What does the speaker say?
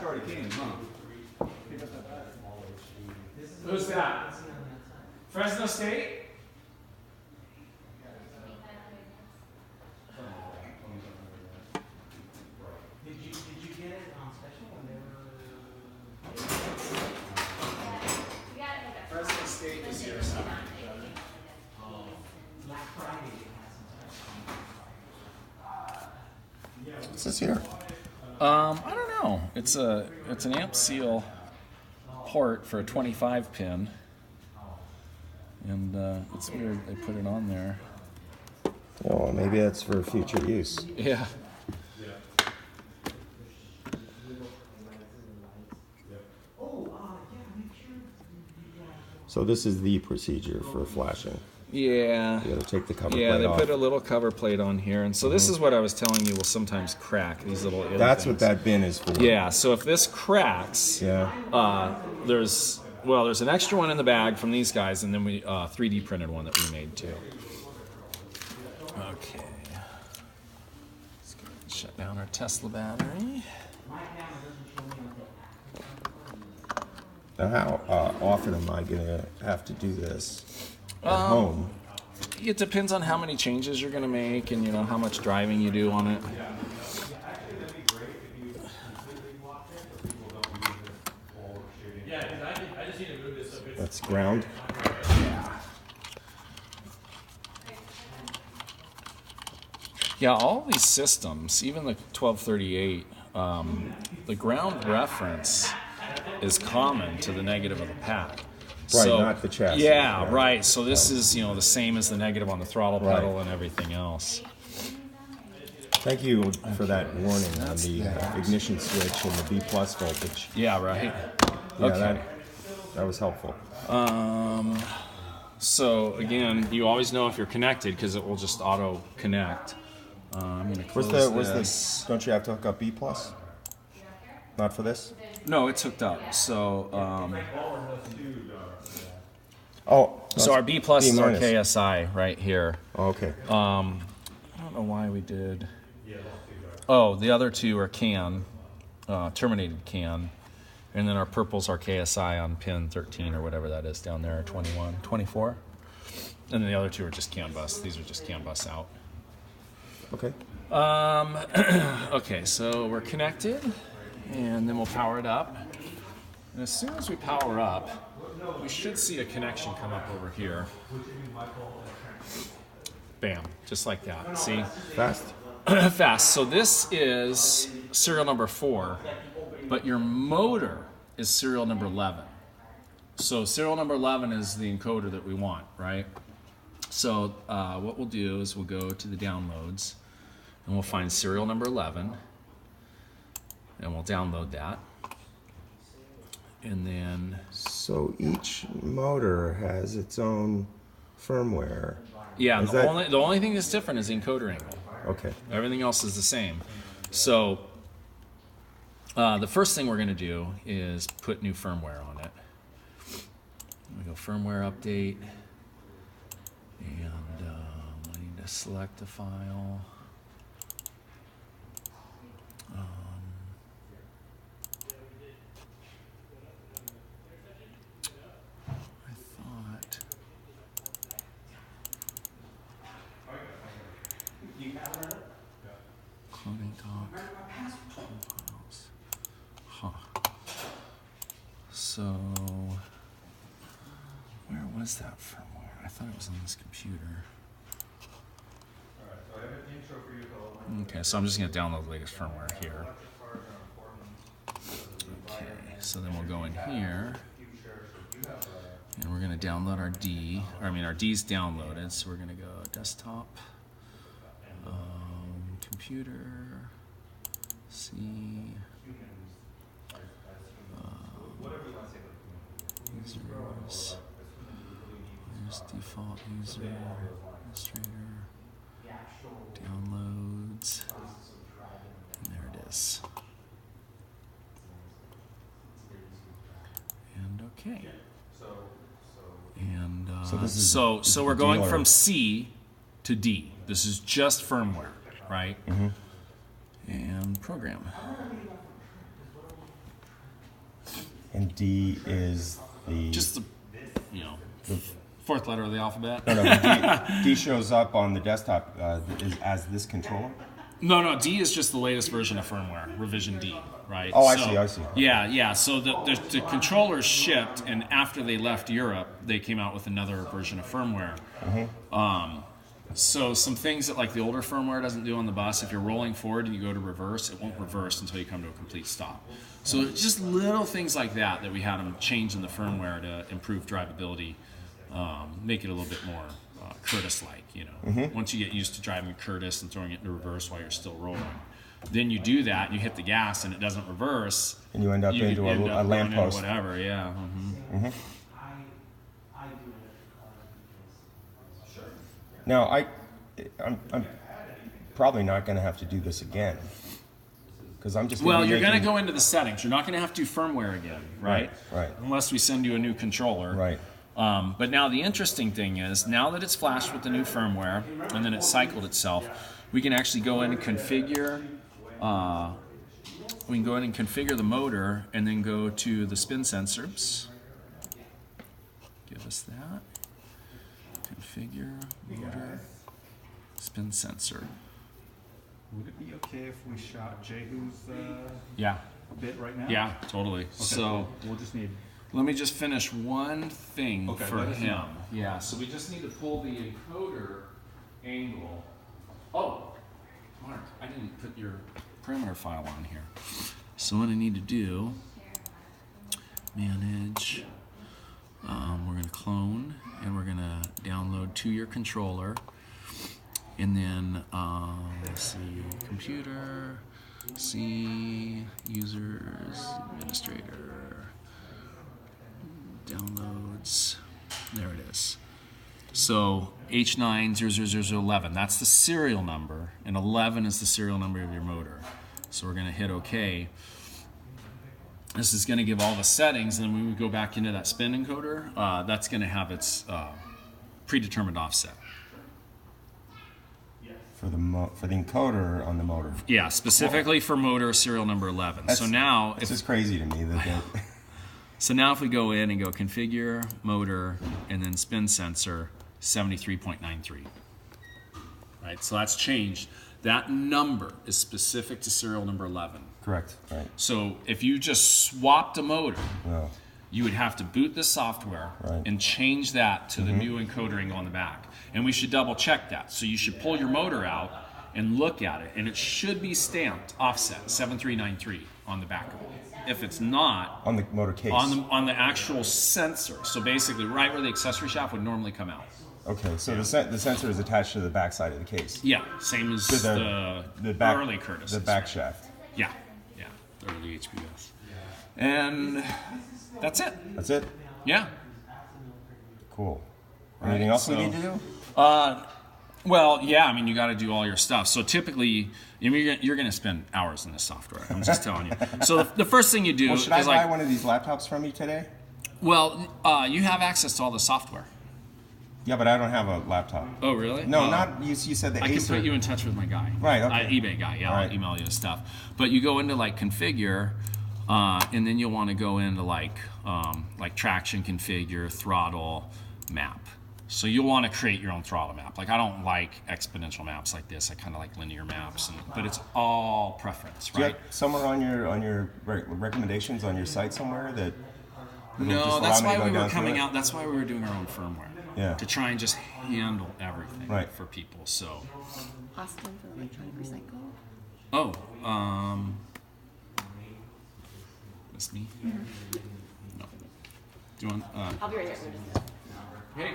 already came, huh? Who's that? Fresno State? Did you get it on special when they were? Fresno State is here. Black Friday has What's this here? I don't know. It's an amp seal port for a 25 pin, and it's weird they put it on there. Oh, maybe that's for future use. Yeah. So this is the procedure for flashing. Yeah. You gotta take the cover Yeah, plate they off. put a little cover plate on here, and so this is what I was telling you will sometimes crack, these little That's things. what that bin is for. Yeah, so if this cracks, Yeah. there's an extra one in the bag from these guys, and then we 3D printed one that we made too. Okay. Let's go ahead and shut down our Tesla battery. Now, how often am I gonna have to do this at home? It depends on how many changes you're going to make, and how much driving you do on it. That's ground. Yeah, all these systems, even the 1238, the ground reference is common to the negative of the pack. Right, So, not the chassis. Yeah, right. So this is, the same as the negative on the throttle pedal Right. and everything else. Thank you for that warning on the ignition switch and the B+ voltage. Yeah, right. Yeah, Okay. that was helpful. So again, you always know if you're connected because it will just auto connect. I'm gonna close this. Don't you have to hook up B+? Not for this? No, it's hooked up. So So our B plus is our KSI right here. Oh, okay. I don't know why we did. Oh, the other two are CAN, terminated CAN, and then our purple's our KSI on pin 13 or whatever that is down there, 21, 24. And then the other two are just CAN bus. These are just CAN bus out. Okay. Okay, so we're connected, and then we'll power it up. And as soon as we power up, we should see a connection come up over here. Bam, just like that. See? Fast. Fast. So this is serial number 4, but your motor is serial number 11. So serial number 11 is the encoder that we want, right? So what we'll do is we'll go to the downloads, and we'll find serial number 11, and we'll download that. And then... So each motor has its own firmware. Yeah, the only thing that's different is the encoder angle. Okay. Everything else is the same. So the first thing we're going to do is put new firmware on it. We go firmware update, and I need to select a file. I thought. Cloning talk. Files. Huh. So, where was that firmware? I thought it was on this computer. Okay, so I'm just going to download the latest firmware here. Okay, so then we'll go in here, and we're going to download our D. Our D's downloaded, so we're going to go desktop, computer, C, users, there's default user, administrator, downloads, and there it is. And okay. And so we're going from C to D. This is just firmware, right? Mm-hmm. And program. And D is the Just the, fourth letter of the alphabet. no, the D shows up on the desktop as this controller. No, D is just the latest version of firmware, revision D, right? Oh, I see. Yeah. So the controllers shipped, and after they left Europe, they came out with another version of firmware. So some things that like the older firmware doesn't do on the bus, if you're rolling forward and you go to reverse, it won't reverse until you come to a complete stop. So just little things like that we had them change in the firmware to improve drivability, make it a little bit more Curtis-like, Once you get used to driving Curtis and throwing it into reverse while you're still rolling, then you do that and you hit the gas and it doesn't reverse, and you end up into a lamppost. Whatever, yeah. Now I'm probably not going to have to do this again because I'm just. Well, you're going to go into the settings. You're not going to have to do firmware again, right? Right. Unless we send you a new controller. Right. But now the interesting thing is, now that it's flashed with the new firmware and then it's cycled itself, we can actually go in and configure. We can go in and configure the motor and then go to the spin sensors. Give us that. Configure motor spin sensor. Would it be okay if we shot Jehu's Yeah. bit right now? Yeah, totally. Okay, So we'll just need. let me just finish one thing Okay, for let us him. know. Yeah, so we just need to pull the encoder angle. Oh, Mark, I didn't put your parameter file on here. So what I need to do, manage, we're going to clone, and we're going to download to your controller. And then, let's see, computer, C, users, administrator, downloads, there it is. So H9000011, that's the serial number, and 11 is the serial number of your motor. So we're going to hit OK. This is going to give all the settings, and then when we go back into that spin encoder, that's going to have its predetermined offset. For the encoder on the motor. Yeah, specifically for motor serial number 11. So now, this is crazy to me. So now if we go in and go configure motor and then spin sensor 73.93. Right, so that's changed. That number is specific to serial number 11. Correct. Right. So if you just swapped a motor, No. you would have to boot the software and change that to the new encodering on the back. And we should double check that. So you should pull your motor out and look at it, and it should be stamped offset 7393 on the back of it. If it's not, On the motor case. on the actual sensor, so basically right where the accessory shaft would normally come out. Okay, so the sensor is attached to the back side of the case. Yeah, same as the back, early Curtis. The back shaft. Yeah, the early HBS. And that's it. That's it. Yeah. Cool. Anything else we need to do? Well, yeah, I mean, you got to do all your stuff. So typically, you're going to spend hours in this software. I'm just telling you. So the first thing you do Well, is should I buy like, one of these laptops from you today? well, you have access to all the software. Yeah, but I don't have a laptop. Oh, really? No, not you. You said the I can Acer. put you in touch with my guy. Right, okay. eBay guy. Yeah, All I'll right. email you the stuff. But you go into like configure, and then you'll want to go into like traction configure, throttle, map. So you'll want to create your own throttle map. Like I don't like exponential maps like this. I kind of like linear maps, but it's all preference, Do you right? have somewhere on your recommendations on your site somewhere that? No, just that's allow me why to we go were down through coming it? out. That's why we were doing our own firmware. Yeah. To try and just handle everything Right. for people. So. Austin for electronic recycle. Oh, that's me. No. Do you want? I'll be right here. Hey.